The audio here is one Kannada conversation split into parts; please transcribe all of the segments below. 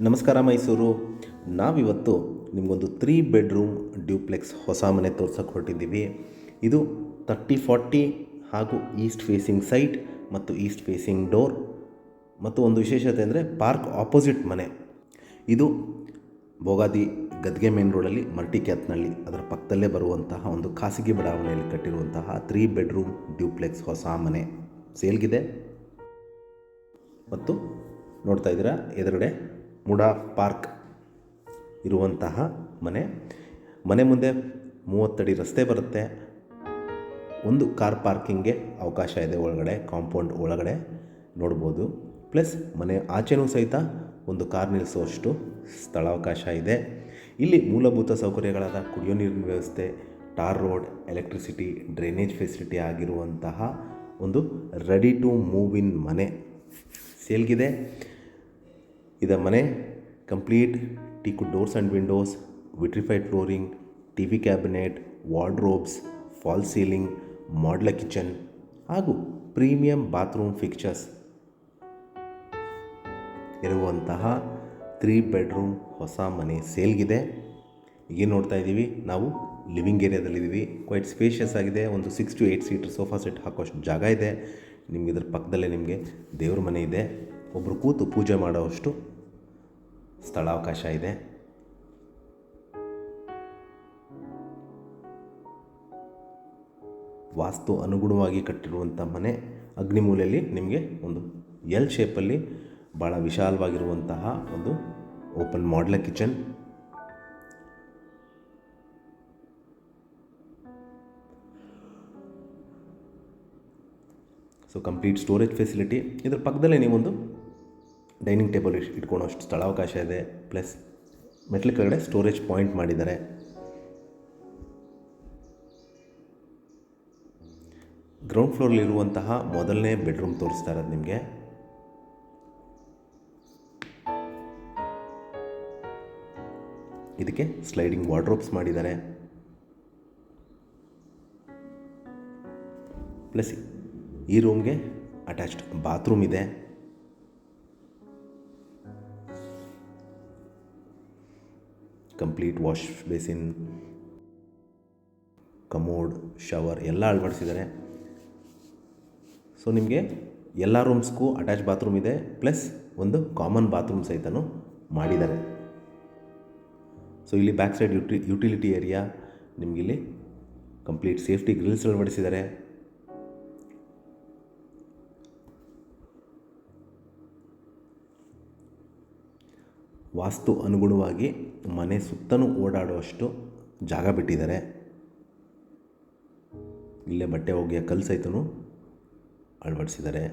ನಮಸ್ಕಾರ ಮೈಸೂರು. ನಾವಿವತ್ತು ನಿಮಗೊಂದು 3 ಬೆಡ್ರೂಮ್ ಡ್ಯೂಪ್ಲೆಕ್ಸ್ ಹೊಸ ಮನೆ ತೋರ್ಸೋಕೆ ಹೊರಟಿದ್ದೀವಿ. ಇದು 30-40 ಹಾಗೂ ಈಸ್ಟ್ ಫೇಸಿಂಗ್ ಸೈಟ್ ಮತ್ತು ಈಸ್ಟ್ ಫೇಸಿಂಗ್ ಡೋರ್ ಮತ್ತು ಒಂದು ವಿಶೇಷತೆ ಅಂದರೆ ಪಾರ್ಕ್ ಆಪೋಸಿಟ್ ಮನೆ. ಇದು ಭೋಗಾದಿ ಗದ್ಗೆ ಮೇನ್ ರೋಡಲ್ಲಿ ಮರ್ಟಿಕ್ಯಾತ್ನಳ್ಳಿ ಅದರ ಪಕ್ಕದಲ್ಲೇ ಬರುವಂತಹ ಒಂದು ಖಾಸಗಿ ಬಡಾವಣೆಯಲ್ಲಿ ಕಟ್ಟಿರುವಂತಹ 3 ಬೆಡ್ರೂಮ್ ಡ್ಯೂಪ್ಲೆಕ್ಸ್ ಹೊಸ ಮನೆ ಸೇಲ್ಗಿದೆ. ಮತ್ತು ನೋಡ್ತಾ ಇದ್ದೀರಾ ಎದುರುಗಡೆ ಮುಡಾ ಪಾರ್ಕ್ ಇರುವಂತಹ ಮನೆ ಮುಂದೆ 30 ಅಡಿ ರಸ್ತೆ ಬರುತ್ತೆ. ಒಂದು ಕಾರ್ ಪಾರ್ಕಿಂಗ್ಗೆ ಅವಕಾಶ ಇದೆ ಒಳಗಡೆ, ಕಾಂಪೌಂಡ್ ಒಳಗಡೆ ನೋಡ್ಬೋದು. ಪ್ಲಸ್ ಮನೆ ಆಚೆನೂ ಸಹಿತ ಒಂದು ಕಾರ್ ನಿಲ್ಲಿಸುವಷ್ಟು ಸ್ಥಳಾವಕಾಶ ಇದೆ. ಇಲ್ಲಿ ಮೂಲಭೂತ ಸೌಕರ್ಯಗಳಾದ ಕುಡಿಯೋ ನೀರಿನ ವ್ಯವಸ್ಥೆ, tar road, electricity, drainage facility ಆಗಿರುವಂತಹ ಒಂದು ರೆಡಿ ಟು ಮೂವ್ ಇನ್ ಮನೆ ಸೇಲ್ಗಿದೆ. ಇದರ ಮನೆ complete teak doors and Windows, vitrified flooring, TV cabinet, wardrobes, fall ceiling, modular kitchen ಹಾಗೂ ಪ್ರೀಮಿಯಂ ಬಾತ್ರೂಮ್ ಫಿಕ್ಚರ್ಸ್ ಇರುವಂತಹ 3 ಬೆಡ್ರೂಮ್ ಹೊಸ ಮನೆ ಸೇಲ್ಗಿದೆ. ಏನು ನೋಡ್ತಾ ಇದ್ದೀವಿ ನಾವು ಲಿವಿಂಗ್ ಏರಿಯಾದಲ್ಲಿದ್ದೀವಿ. ಕ್ವೈಟ್ ಸ್ಪೇಷಿಯಸ್ ಆಗಿದೆ. ಒಂದು 6 to 8 ಸೀಟರ್ ಸೋಫಾ ಸೆಟ್ ಹಾಕೋಷ್ಟು ಜಾಗ ಇದೆ. ನಿಮಗೆ ಇದ್ರ ಪಕ್ಕದಲ್ಲೇ ನಿಮಗೆ ದೇವ್ರ ಮನೆ ಇದೆ. ಒಬ್ಬರು ಕೂತು ಪೂಜೆ ಮಾಡೋವಷ್ಟು ಸ್ಥಳಾವಕಾಶ ಇದೆ. ವಾಸ್ತು ಅನುಗುಣವಾಗಿ ಕಟ್ಟಿರುವಂಥ ಮನೆ. ಅಗ್ನಿಮೂಲೆಯಲ್ಲಿ ನಿಮಗೆ ಒಂದು ಎಲ್ ಶೇಪಲ್ಲಿ ಭಾಳ ವಿಶಾಲವಾಗಿರುವಂತಹ ಒಂದು open modular kitchen. So complete storage facility. ಇದ್ರ ಪಕ್ಕದಲ್ಲೇ ನೀವೊಂದು ಡೈನಿಂಗ್ ಟೇಬಲ್ ಇಟ್ಕೊಳ್ಳೋಷ್ಟು ಸ್ಥಳಾವಕಾಶ ಇದೆ. ಪ್ಲಸ್ ಮೆಟ್ಲ ಕೆಳಗಡೆ ಸ್ಟೋರೇಜ್ ಪಾಯಿಂಟ್ ಮಾಡಿದ್ದಾರೆ. ಗ್ರೌಂಡ್ ಫ್ಲೋರ್ಲಿರುವಂತಹ ಮೊದಲನೇ ಬೆಡ್ರೂಮ್ ತೋರಿಸ್ತಾ ಇರೋದು ನಿಮಗೆ. ಇದಕ್ಕೆ ಸ್ಲೈಡಿಂಗ್ ವಾರ್ಡ್ರೋಬ್ಸ್ ಮಾಡಿದ್ದಾರೆ. ಪ್ಲಸ್ ಈ ರೂಮ್ಗೆ ಅಟ್ಯಾಚ್ಡ್ ಬಾತ್ರೂಮ್ ಇದೆ. Complete wash basin, commode, shower ಎಲ್ಲ ಅಳವಡಿಸಿದ್ದಾರೆ. ಸೊ ನಿಮಗೆ ಎಲ್ಲ ರೂಮ್ಸ್ಗೂ ಅಟ್ಯಾಚ್ ಬಾತ್ರೂಮ್ ಇದೆ. ಪ್ಲಸ್ ಒಂದು ಕಾಮನ್ ಬಾತ್ರೂಮ್ ಸಹಿತನೂ ಮಾಡಿದ್ದಾರೆ. ಸೊ ಇಲ್ಲಿ ಬ್ಯಾಕ್ ಸೈಡ್ ಯುಟಿಲಿಟಿ ಏರಿಯಾ ನಿಮಗಿಲ್ಲಿ ಕಂಪ್ಲೀಟ್ ಸೇಫ್ಟಿ ಗ್ರಿಲ್ಸ್ ಅಳವಡಿಸಿದ್ದಾರೆ. ವಾಸ್ತು ಅನುಗುಣವಾಗಿ ಮನೆ ಸುತ್ತಲೂ ಓಡಾಡುವಷ್ಟು ಜಾಗ ಬಿಟ್ಟಿದ್ದಾರೆ. ಇಲ್ಲೇ ಬಟ್ಟೆ ಒಗೆಯ ಕಲ್ಲು ಸಹಿತನೂ ಅಳವಡಿಸಿದ್ದಾರೆ.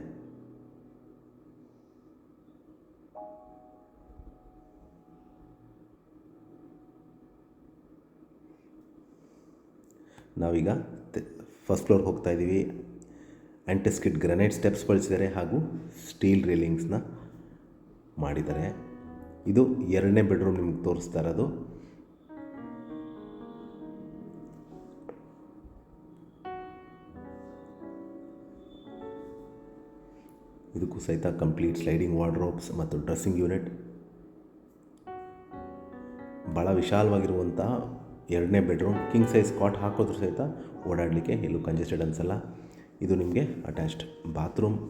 ನಾವೀಗ ಫಸ್ಟ್ ಫ್ಲೋರ್ಗೆ ಹೋಗ್ತಾ ಇದ್ದೀವಿ. ಆ್ಯಂಟಿಸ್ಕಿಡ್ ಗ್ರನೈಟ್ ಸ್ಟೆಪ್ಸ್ ಬಳಸಿದ್ದಾರೆ ಹಾಗೂ ಸ್ಟೀಲ್ ರೇಲಿಂಗ್ಸ್ನ ಮಾಡಿದ್ದಾರೆ. ಇದು 2ನೇ ಬೆಡ್ರೂಮ್ ನಿಮ್ಗೆ ತೋರಿಸ್ತಾ ಇರೋದು. ಇದಕ್ಕೂ ಸಹಿತ ಕಂಪ್ಲೀಟ್ ಸ್ಲೈಡಿಂಗ್ ವಾರ್ಡ್ರೋಬ್ಸ್ ಮತ್ತು ಡ್ರೆಸ್ಸಿಂಗ್ ಯೂನಿಟ್. ಭಾಳ ವಿಶಾಲವಾಗಿರುವಂತಹ 2ನೇ ಬೆಡ್ರೂಮ್. ಕಿಂಗ್ ಸೈಜ್ ಕಾಟ್ ಹಾಕೋದ್ರೂ ಸಹಿತ ಓಡಾಡಲಿಕ್ಕೆ ಎಲ್ಲೂ ಕಂಜೆಸ್ಟೆಡ್ ಅನಿಸಲ್ಲ. ಇದು ನಿಮಗೆ attached bathroom.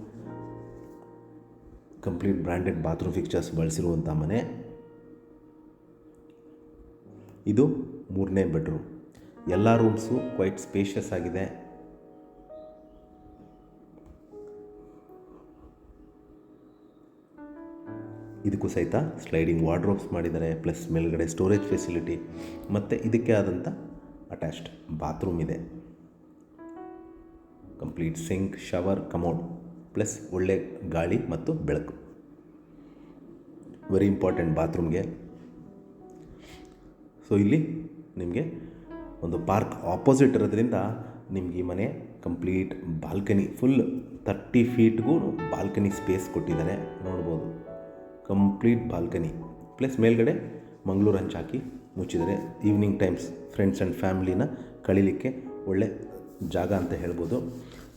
Complete branded bathroom fixtures ಬಳಸಿರುವಂಥ ಮನೆ. ಇದು 3ನೇ ಬೆಡ್ರೂಮ್. ಎಲ್ಲ ರೂಮ್ಸು ಕ್ವೈಟ್ ಸ್ಪೇಷಿಯಸ್ ಆಗಿದೆ. ಇದಕ್ಕೂ ಸಹಿತ ಸ್ಲೈಡಿಂಗ್ ವಾರ್ಡ್ರೋಬ್ಸ್ ಮಾಡಿದ್ದಾರೆ. ಪ್ಲಸ್ ಮೇಲ್ಗಡೆ ಸ್ಟೋರೇಜ್ ಫೆಸಿಲಿಟಿ ಮತ್ತು ಇದಕ್ಕೆ ಆದಂಥ ಅಟ್ಯಾಚ್ಡ್ ಬಾತ್ರೂಮ್ ಇದೆ. Complete sink, shower, commode plus ಒಳ್ಳೆ ಗಾಳಿ ಮತ್ತು ಬೆಳಕು. Very important ಬಾತ್ರೂಮ್ಗೆ. ಸೊ ಇಲ್ಲಿ ನಿಮಗೆ ಒಂದು ಪಾರ್ಕ್ ಆಪೋಸಿಟ್ ಇರೋದ್ರಿಂದ ನಿಮ್ಗೆ ಈ ಮನೆ ಕಂಪ್ಲೀಟ್ ಬಾಲ್ಕನಿ, ಫುಲ್ 30 ಫೀಟ್ಗೂ ಬಾಲ್ಕನಿ ಸ್ಪೇಸ್ ಕೊಟ್ಟಿದ್ದಾರೆ. ನೋಡ್ಬೋದು ಕಂಪ್ಲೀಟ್ ಬಾಲ್ಕನಿ. ಪ್ಲಸ್ ಮೇಲ್ಗಡೆ ಮಂಗಳೂರು ಹಂಚು ಹಾಕಿ ಮುಚ್ಚಿದ್ದಾರೆ. ಈವ್ನಿಂಗ್ ಟೈಮ್ಸ್ ಫ್ರೆಂಡ್ಸ್ ಆ್ಯಂಡ್ ಫ್ಯಾಮ್ಲಿನ ಕಳೀಲಿಕ್ಕೆ ಒಳ್ಳೆ ಜಾಗ ಅಂತ ಹೇಳ್ಬೋದು.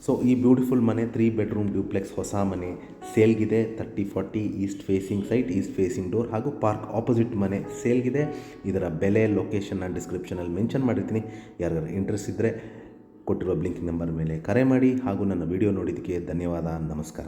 ಸೊ ಈ ಬ್ಯೂಟಿಫುಲ್ ಮನೆ 3 ಬೆಡ್ರೂಮ್ ಡ್ಯೂಪ್ಲೆಕ್ಸ್ ಹೊಸ ಮನೆ ಸೇಲ್ಗಿದೆ. 30-40 East facing site, East facing door ಹಾಗೂ ಪಾರ್ಕ್ ಆಪೋಸಿಟ್ ಮನೆ ಸೇಲ್ಗಿದೆ. ಇದರ ಬೆಲೆ, ಲೊಕೇಶನ್ ನಾನು ಡಿಸ್ಕ್ರಿಪ್ಷನಲ್ಲಿ ಮೆನ್ಷನ್ ಮಾಡಿರ್ತೀನಿ. ಯಾರಿಗಾರು ಇಂಟ್ರೆಸ್ಟ್ ಇದ್ದರೆ ಕೊಟ್ಟಿರೋ ಬ್ಲಿಂಕ್ ನಂಬರ್ ಮೇಲೆ ಕರೆ ಮಾಡಿ. ಹಾಗೂ ನನ್ನ ವಿಡಿಯೋ ನೋಡಿದ್ದಕ್ಕೆ ಧನ್ಯವಾದ. ನಮಸ್ಕಾರ.